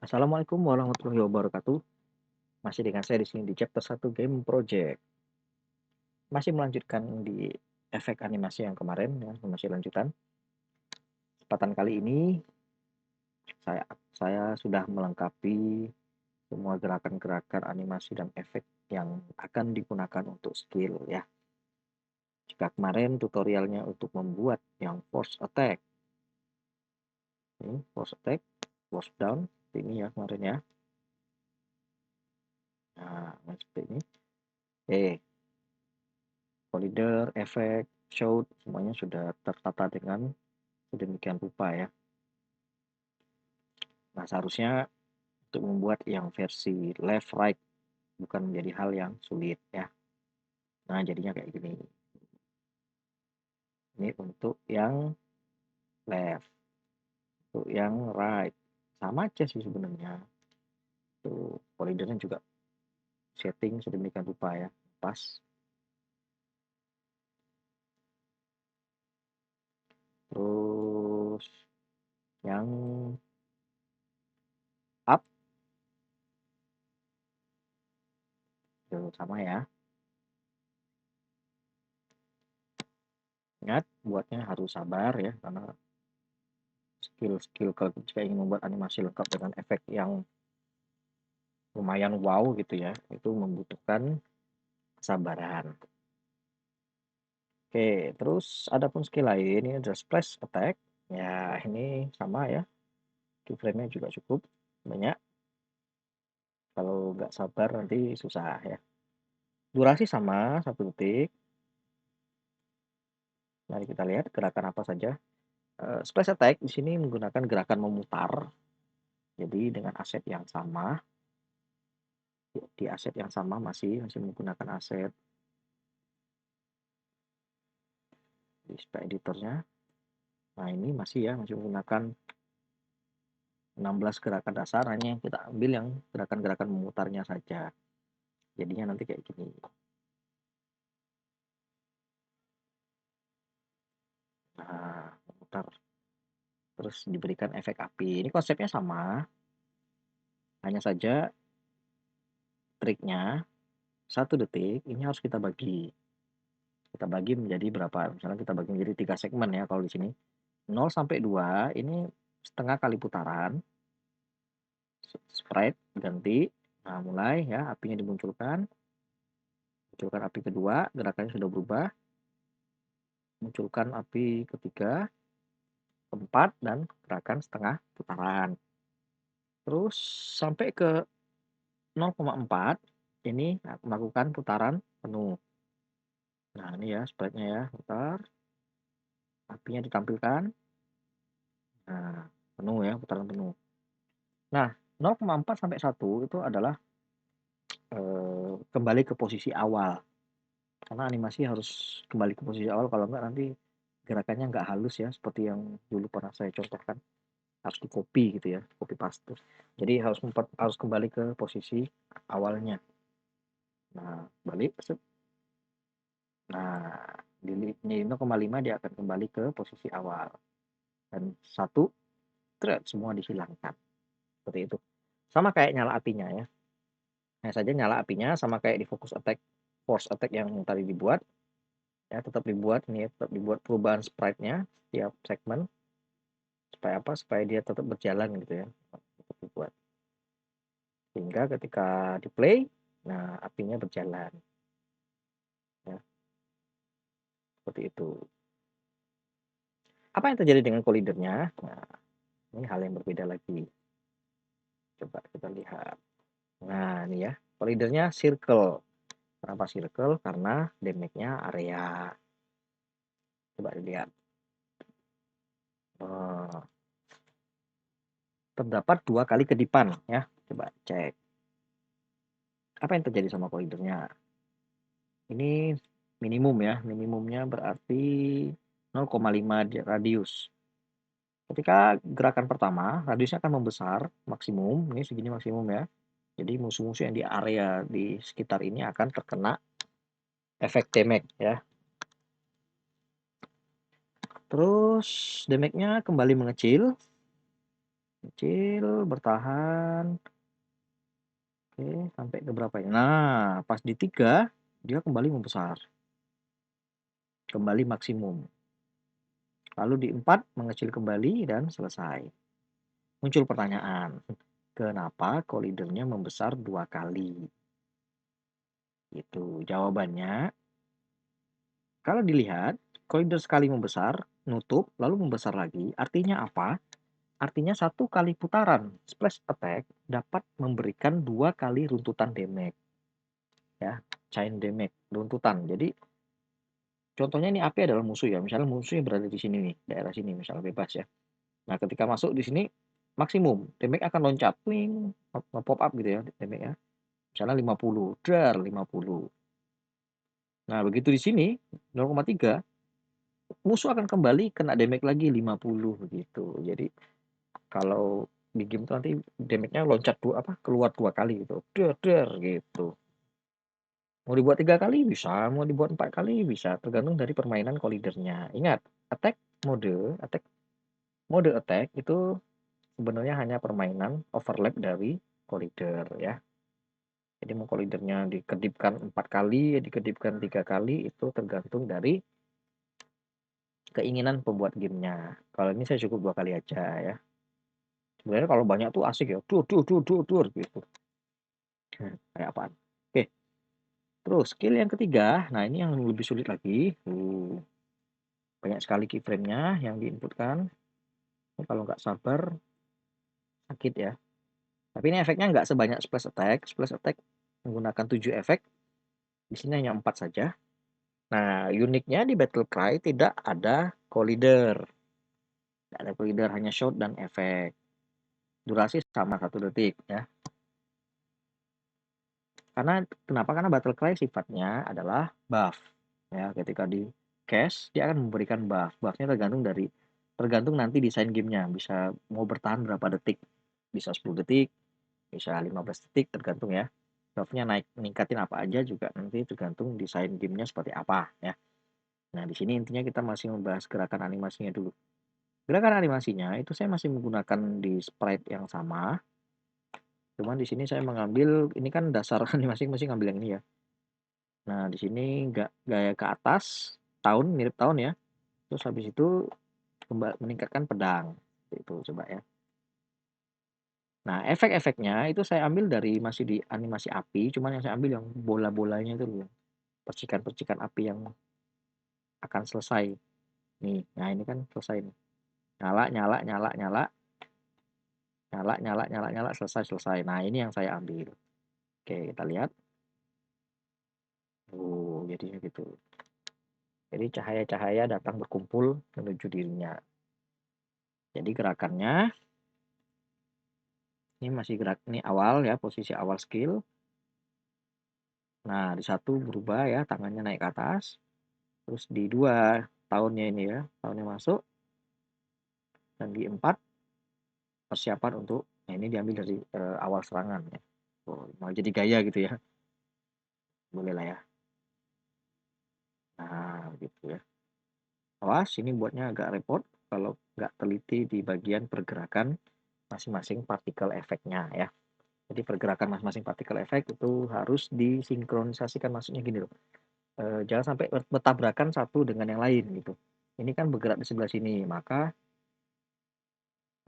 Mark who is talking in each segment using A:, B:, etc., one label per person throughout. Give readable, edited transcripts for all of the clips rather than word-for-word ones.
A: Assalamualaikum warahmatullahi wabarakatuh. Masih dengan saya di sini di chapter 1 Game Project. Masih melanjutkan di efek animasi yang kemarin ya, masih lanjutan. Kesempatan kali ini saya sudah melengkapi semua gerakan-gerakan animasi dan efek yang akan digunakan untuk skill ya. Jika kemarin tutorialnya untuk membuat yang force attack. Ini force attack, force down, ini ya kemarin ya. Nah, seperti ini. Collider, efek, shoot, semuanya sudah tertata dengan sedemikian rupa ya. Nah, seharusnya untuk membuat yang versi left right bukan menjadi hal yang sulit ya. Nah, jadinya kayak gini. Ini untuk yang left, untuk yang right. Sama aja sih sebenarnya. Tuh, collidernya juga setting sedemikian rupa ya. Pas. Terus yang up tuh, sama ya. Ingat, buatnya harus sabar ya, karena skill-skill kalau jika ingin membuat animasi lengkap dengan efek yang lumayan wow gitu ya, itu membutuhkan kesabaran. Oke, terus adapun skill lain ini adalah splash attack. Ya, ini sama ya. Keyframe-nya juga cukup banyak. Kalau nggak sabar nanti susah ya. Durasi sama 1 detik. Mari kita lihat gerakan apa saja. Splash attack di sini menggunakan gerakan memutar. Jadi dengan aset yang sama, di aset yang sama masih menggunakan aset di editornya. Nah, ini masih menggunakan 16 gerakan dasar, hanya kita ambil yang gerakan-gerakan memutarnya saja. Jadinya nanti kayak gini. Nah, memutar. Terus diberikan efek api. Ini konsepnya sama. Hanya saja triknya 1 detik ini harus kita bagi. Kita bagi menjadi berapa? Misalnya kita bagi menjadi 3 segmen ya kalau di sini. 0 sampai 2 ini setengah kali putaran. Sprite ganti. Nah, mulai ya, apinya dimunculkan. Munculkan api kedua, gerakannya sudah berubah. Munculkan api ketiga, keempat, dan gerakan setengah putaran. Terus sampai ke 0,4 ini melakukan putaran penuh. Nah, ini ya sprite-nya ya, putar. Apinya ditampilkan. Nah, penuh ya, putaran penuh. Nah, 0,4 sampai 1 itu adalah kembali ke posisi awal. Karena animasi harus kembali ke posisi awal, kalau enggak nanti gerakannya nggak halus ya, seperti yang dulu pernah saya contohkan. Harus di copy gitu ya, copy paste. Jadi harus kembali ke posisi awalnya. Nah, balik. Nah, di 0,5 dia akan kembali ke posisi awal. Dan 1, thread semua dihilangkan. Seperti itu. Sama kayak nyala apinya ya. Hanya saja nyala apinya sama kayak di focus attack, force attack yang tadi dibuat. Ya, tetap dibuat ini, tetap dibuat perubahan sprite-nya tiap segmen. Supaya apa? Supaya dia tetap berjalan gitu ya. Tetap dibuat. Sehingga ketika di play, nah apinya berjalan. Ya, seperti itu. Apa yang terjadi dengan collidernya? Nah, ini hal yang berbeda lagi. Coba kita lihat. Nah, ini ya. Collidernya circle. Kenapa circle? Karena damage-nya area. Coba dilihat. Terdapat 2 kali kedipan ya. Coba cek. Apa yang terjadi sama collidernya? Ini minimum ya. Minimumnya berarti 0,5 radius. Ketika gerakan pertama, radiusnya akan membesar, maksimum, ini segini maksimum ya. Jadi musuh-musuh yang di area di sekitar ini akan terkena efek damage ya. Terus damage-nya kembali mengecil. Kecil, bertahan. Oke, sampai ke berapa ya? Nah, pas di 3, dia kembali membesar. Kembali maksimum. Lalu di 4, mengecil kembali dan selesai. Muncul pertanyaan, kenapa kolidernya membesar 2 kali? Itu jawabannya, kalau dilihat, kolider sekali membesar, nutup, lalu membesar lagi. Artinya apa? Artinya 1 kali putaran splash attack dapat memberikan 2 kali runtutan damage. Ya, chain damage, runtutan. Jadi contohnya ini api adalah musuh ya. Misalnya musuhnya berada di sini nih, daerah sini misalnya bebas ya. Nah, ketika masuk di sini maksimum damage akan loncat, wing, pop up gitu ya damage ya. Misalnya 50, dar 50. Nah, begitu di sini 0,3 musuh akan kembali kena damage lagi 50 begitu. Jadi kalau di game itu nanti damage-nya loncat keluar 2 kali gitu. Der gitu. Mau dibuat 3 kali bisa, mau dibuat 4 kali bisa, tergantung dari permainan kolidernya. Ingat, attack mode attack itu sebenarnya hanya permainan overlap dari kolider ya. Jadi mau kolidernya dikedipkan 4 kali, dikedipkan 3 kali itu tergantung dari keinginan pembuat gamenya. Kalau ini saya cukup 2 kali aja ya. Sebenarnya kalau banyak tuh asik ya, dur gitu. Kayak apaan? Oke, terus skill yang ketiga, nah ini yang lebih sulit lagi. Banyak sekali keyframe-nya yang diinputkan. Kalau nggak sabar, sakit ya. Tapi ini efeknya nggak sebanyak splash attack. Splash attack menggunakan 7 efek. Di sini hanya 4 saja. Nah, uniknya di Battle Cry tidak ada collider. Tidak ada collider, hanya shot dan efek. Durasi sama 1 detik ya. Kenapa? Karena Battle Cry sifatnya adalah buff. Ya, ketika di cache dia akan memberikan buff. Buffnya tergantung nanti desain gamenya. Bisa mau bertahan berapa detik. Bisa 10 detik, bisa 15 detik tergantung ya. Buffnya meningkatin apa aja juga nanti tergantung desain gamenya seperti apa ya. Nah, di sini intinya kita masih membahas gerakan animasinya dulu. Gerakan animasinya itu saya masih menggunakan di sprite yang sama. Cuman di sini saya mengambil, ini kan dasar animasi masih ngambil yang ini ya. Nah, di sini gaya ke atas, mirip tahun ya. Terus habis itu meningkatkan pedang. Itu coba ya. Nah, efek-efeknya itu saya ambil dari masih di animasi api, cuman yang saya ambil yang bola-bolanya itu loh. Percikan-percikan api yang akan selesai. Nih, nah ini kan selesai nih. Nyala, nyala, nyala, nyala, nyala, nyala, nyala, nyala, selesai, selesai. Nah, ini yang saya ambil. Oke, kita lihat. Jadinya gitu. Jadi cahaya-cahaya datang berkumpul menuju dirinya. Jadi gerakannya, ini masih gerak, ini awal ya, posisi awal skill. Nah, di 1 berubah ya, tangannya naik ke atas. Terus di 2, tahunnya ini ya, tahunnya masuk. Dan di 4, persiapan untuk, nah ini diambil dari awal serangan ya. Mau jadi gaya gitu ya. Boleh lah ya. Nah, gitu ya. Awas, ini buatnya agak repot kalau nggak teliti di bagian pergerakan masing-masing partikel efeknya ya. Jadi pergerakan masing-masing partikel efek itu harus disinkronisasikan, maksudnya gini loh. Jangan sampai bertabrakan satu dengan yang lain gitu. Ini kan bergerak di sebelah sini,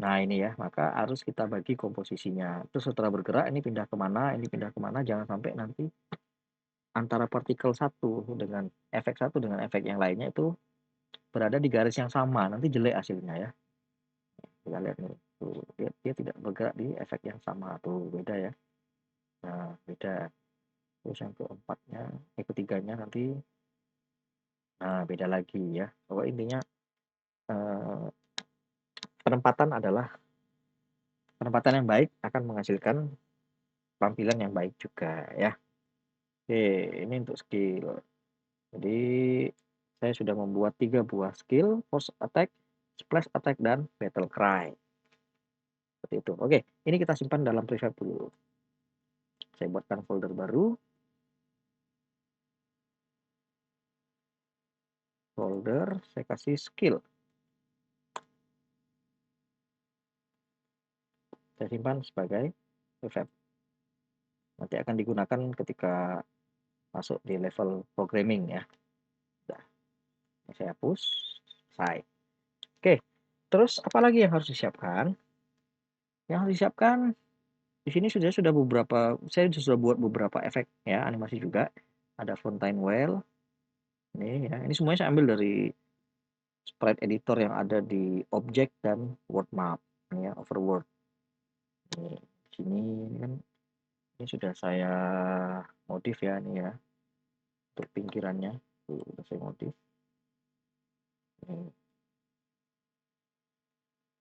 A: nah ini ya, maka harus kita bagi komposisinya. Terus setelah bergerak ini pindah kemana, jangan sampai nanti antara partikel satu dengan efek yang lainnya itu berada di garis yang sama, nanti jelek hasilnya ya. Kita lihat nih, tuh, dia tidak bergerak di efek yang sama, tuh beda ya. Nah, beda. Terus yang keempatnya, ketiganya nanti, nah beda lagi ya. Pokoknya intinya eh, penempatan yang baik akan menghasilkan tampilan yang baik juga ya. Oke, ini untuk skill. Jadi saya sudah membuat 3 buah skill, force attack, splash attack, dan battle cry. Seperti itu. Oke, ini kita simpan dalam prefab dulu. Saya buatkan folder baru. Folder, saya kasih skill. Saya simpan sebagai prefab. Nanti akan digunakan ketika masuk di level programming ya. Udah, saya hapus, selesai. Oke, terus apa lagi yang harus disiapkan? Yang harus disiapkan di sini sudah beberapa, saya sudah buat beberapa efek ya, animasi juga. Ada fountain well. Ini ya, ini semuanya saya ambil dari sprite editor yang ada di object dan world map. Ini ya, overworld. Ini di sini ini kan ini sudah saya modif ya, ini ya. Untuk pinggirannya tuh udah saya modif. Ini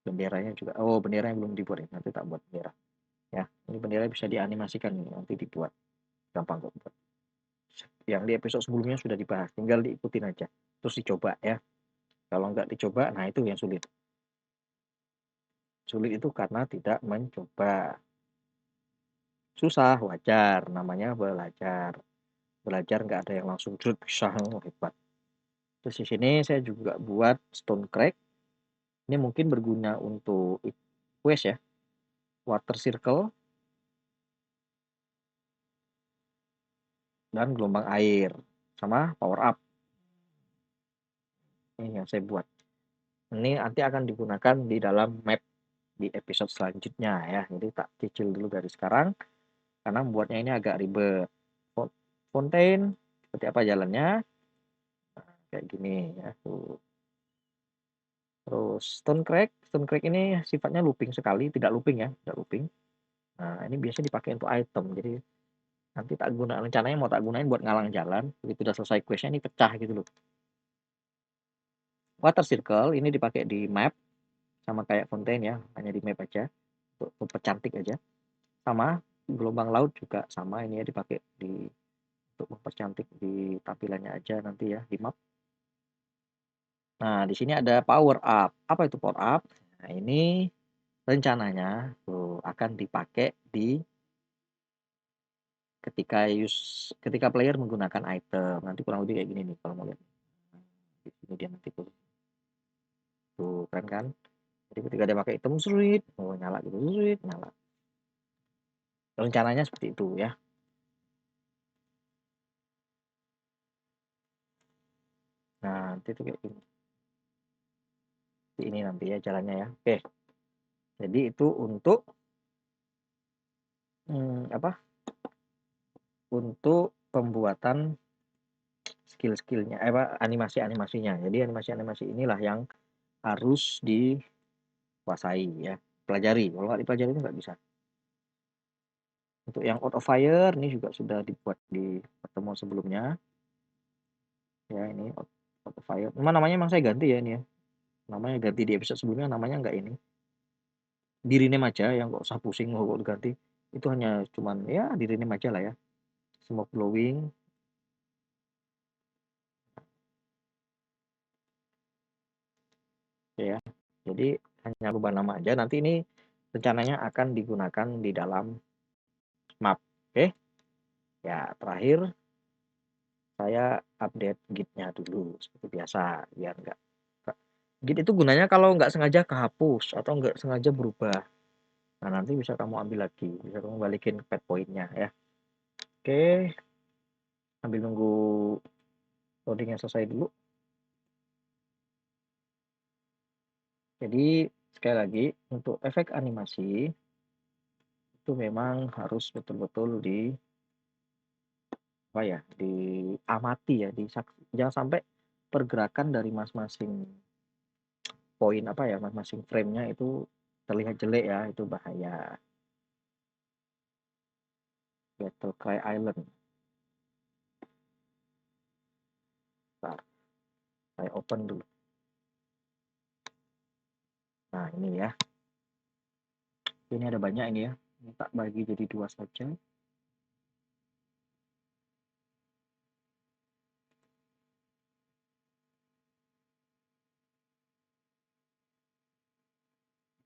A: benderanya juga. Oh, benderanya belum dibuat ya. Nanti tak buat bendera. Ya, ini bendera bisa dianimasikan nih, nanti dibuat. Gampang kok buat. Yang di episode sebelumnya sudah dibahas, tinggal diikutin aja. Terus dicoba ya. Kalau nggak dicoba, nah itu yang sulit. Sulit itu karena tidak mencoba. Susah, wajar. Namanya belajar. Belajar nggak ada yang langsung bisa hebat. Terus di sini saya juga buat stone crack. Ini mungkin berguna untuk quest ya. Water circle dan gelombang air. Sama power up. Ini yang saya buat. Ini nanti akan digunakan di dalam map di episode selanjutnya ya. Jadi tak cicil dulu dari sekarang karena membuatnya ini agak ribet. Fontaine seperti apa jalannya? Nah, kayak gini ya. Tuh. Terus stone crack ini sifatnya looping sekali, tidak looping ya, tidak looping. Nah, ini biasa dipakai untuk item. Jadi nanti tak guna rencananya mau tak gunain buat ngalang jalan. Begitu udah selesai questnya ini pecah gitu loh. Water circle ini dipakai di map sama kayak fontaine ya, hanya di map aja untuk mempercantik aja. Sama gelombang laut juga sama ini ya dipakai di untuk mempercantik di tampilannya aja nanti ya di map. Nah, di sini ada power up. Apa itu power up? Nah, ini rencananya tuh akan dipakai di ketika player menggunakan item. Nanti kurang lebih kayak gini nih kalau mau lihat. Di sini dia nanti tuh keren kan? Jadi ketika dia pakai item sulit, oh nyala gitu, sulit, nyala. Rencananya seperti itu ya. Nah, nanti tuh kayak gini. Ini nanti ya jalannya ya. Oke. Jadi itu untuk apa? Untuk pembuatan skill-skillnya, animasi-animasinya. Jadi animasi-animasi inilah yang harus dikuasai ya, pelajari. Kalau nggak dipelajari itu nggak bisa. Untuk yang out of fire ini juga sudah dibuat di pertemuan sebelumnya. Ya ini out of fire. Namanya emang saya ganti ya ini ya. Namanya ganti di episode sebelumnya namanya nggak ini. Di rename aja yang nggak usah pusing mau ganti. Itu hanya cuman ya di rename aja lah ya. Smoke blowing ya. Jadi hanya rubah nama aja. Nanti ini rencananya akan digunakan di dalam map. Oke. Ya, terakhir saya update gitnya dulu seperti biasa biar nggak git itu gunanya kalau nggak sengaja kehapus atau nggak sengaja berubah. Nah, nanti bisa kamu ambil lagi, bisa kamu balikin pad pointnya ya. Oke, sambil nunggu loadingnya selesai dulu. Jadi sekali lagi untuk efek animasi itu memang harus betul-betul di apa ya, diamati ya, jangan sampai pergerakan dari masing-masing poin apa ya, masing-masing frame-nya itu terlihat jelek ya, itu bahaya. Battle Cry Island. Bentar, saya open dulu. Nah, ini ya. Ini ada banyak ini ya. Ini tak bagi jadi dua saja.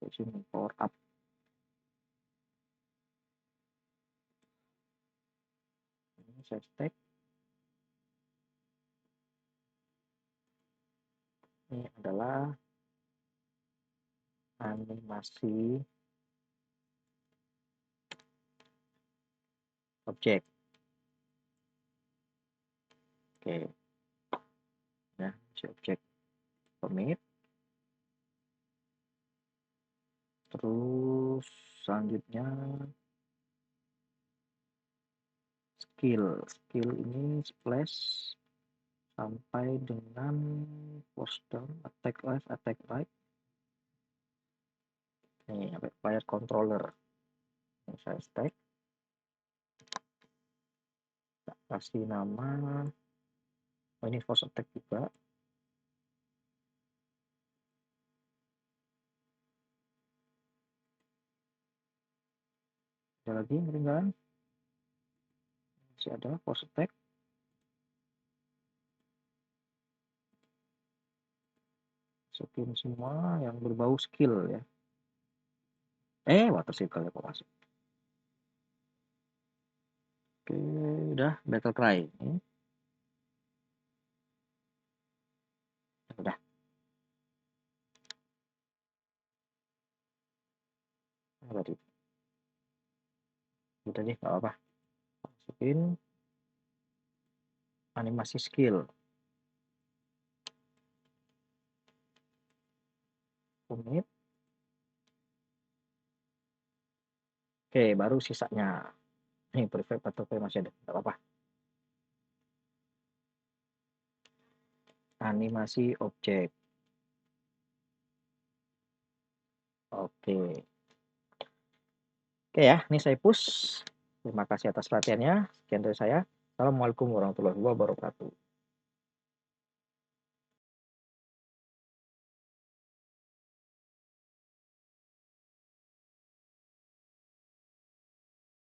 A: Di sini power up. Ini saya stack. Ini adalah animasi objek. Oke, nah si objek commit. Terus selanjutnya skill ini splash sampai dengan force down, attack left, attack right. Nih sampai player controller. Ini saya stack, kasih nama, oh ini force attack juga. Ada lagi ketinggalan, masih ada force attack. Masukin semua yang berbau skill ya. Water circle ya kok masuk. Oke, udah battle cry. Udah. Tadi. Udah deh, nggak apa-apa. Masukin animasi skill. Commit. Oke, baru sisanya. Nih, prefab atau masih ada, nggak apa-apa. Animasi objek. Oke. Oke ya, ini saya push. Terima kasih atas perhatiannya. Sekian dari saya. Assalamualaikum warahmatullahi wabarakatuh.